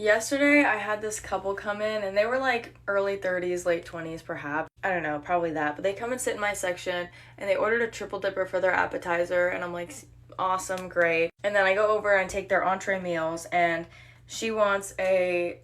Yesterday, I had this couple come in and they were like early 30s, late 20s, perhaps. I don't know, probably that. But they come and sit in my section and they ordered a triple dipper for their appetizer. And I'm like, awesome, great. And then I go over and take their entree meals and she wants a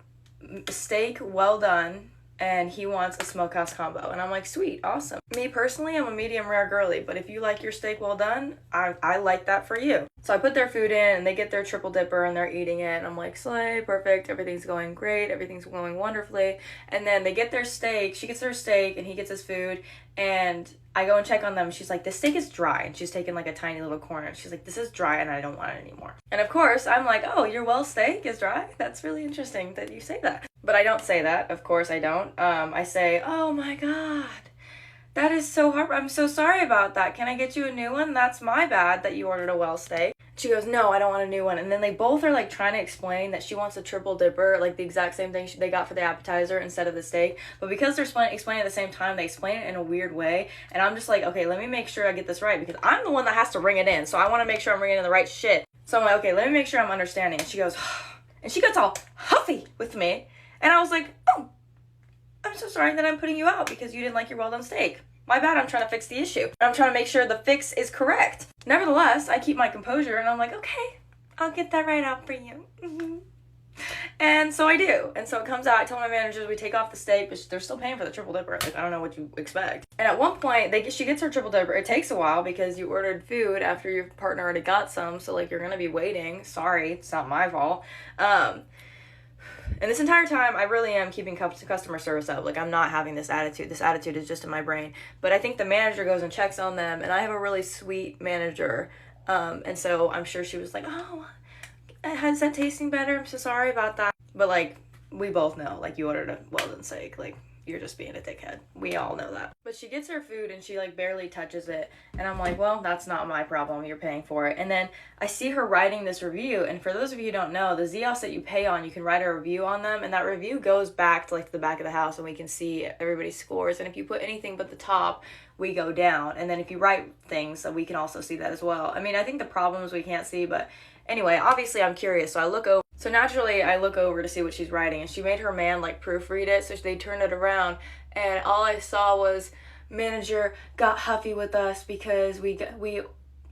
steak well done and he wants a smokehouse combo. And I'm like, sweet, awesome. Me personally, I'm a medium rare girly, but if you like your steak well done, I like that for you. So I put their food in and they get their triple dipper and they're eating it. And I'm like, slay, perfect, everything's going great, everything's going wonderfully. And then they get their steak, she gets her steak and he gets his food. And I go and check on them. She's like, this steak is dry. And she's taking like a tiny little corner. She's like, this is dry and I don't want it anymore. And of course, I'm like, oh, your well steak is dry? That's really interesting that you say that. But I don't say that. Of course I don't. I say, oh my God, that is so hard. I'm so sorry about that. Can I get you a new one? That's my bad that you ordered a well steak. She goes, no, I don't want a new one. And then they both are like trying to explain that she wants a triple dipper, like the exact same thing they got for the appetizer instead of the steak. But because they're explaining at the same time, they explain it in a weird way. And I'm just like, okay, let me make sure I get this right because I'm the one that has to bring it in. So I want to make sure I'm bringing in the right shit. So I'm like, okay, let me make sure I'm understanding. And she goes, and she gets all huffy with me. And I was like, oh, I'm so sorry that I'm putting you out because you didn't like your well done steak. My bad, I'm trying to fix the issue. I'm trying to make sure the fix is correct. Nevertheless, I keep my composure and I'm like, okay, I'll get that right out for you. And so I do. And so it comes out, I tell my managers we take off the steak, but they're still paying for the triple dipper. Like, I don't know what you expect. And at one point, she gets her triple dipper. It takes a while because you ordered food after your partner already got some. So like, you're gonna be waiting. Sorry, it's not my fault. And this entire time, I really am keeping customer service up. Like, I'm not having this attitude. This attitude is just in my brain. But I think the manager goes and checks on them, and I have a really sweet manager. And so I'm sure she was like, oh, is that tasting better? I'm so sorry about that. But, like, we both know, like, you ordered a well-done steak. Like, you're just being a dickhead. We all know that. But she gets her food and she like barely touches it. And I'm like, well, that's not my problem. You're paying for it. And then I see her writing this review. And for those of you who don't know, the Zios that you pay on, you can write a review on them. And that review goes back to like the back of the house and we can see everybody's scores. And if you put anything but the top, we go down. And then if you write things, we can also see that as well. I mean, I think the problem is we can't see, but anyway, obviously I'm curious. So I look over. So naturally, I look over to see what she's writing, and she made her man, like, proofread it, so they turned it around, and all I saw was, manager got huffy with us because we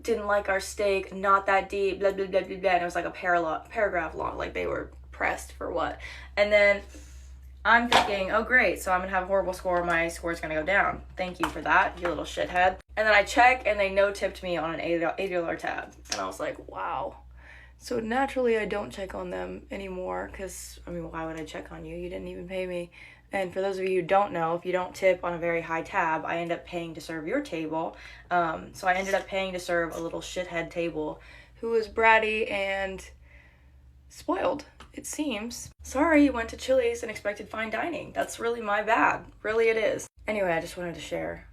didn't like our steak, not that deep, blah, blah, blah, blah, blah, and it was like a paragraph long, like they were pressed for what, and then I'm thinking, oh great, so I'm gonna have a horrible score, my score's gonna go down. Thank you for that, you little shithead. And then I check, and they no-tipped me on an $80 tab, and I was like, wow. So naturally, I don't check on them anymore because, I mean, why would I check on you? You didn't even pay me. And for those of you who don't know, if you don't tip on a very high tab, I end up paying to serve your table. So I ended up paying to serve a little shithead table who was bratty and spoiled, it seems. Sorry you went to Chili's and expected fine dining. That's really my bad. Really it is. Anyway, I just wanted to share.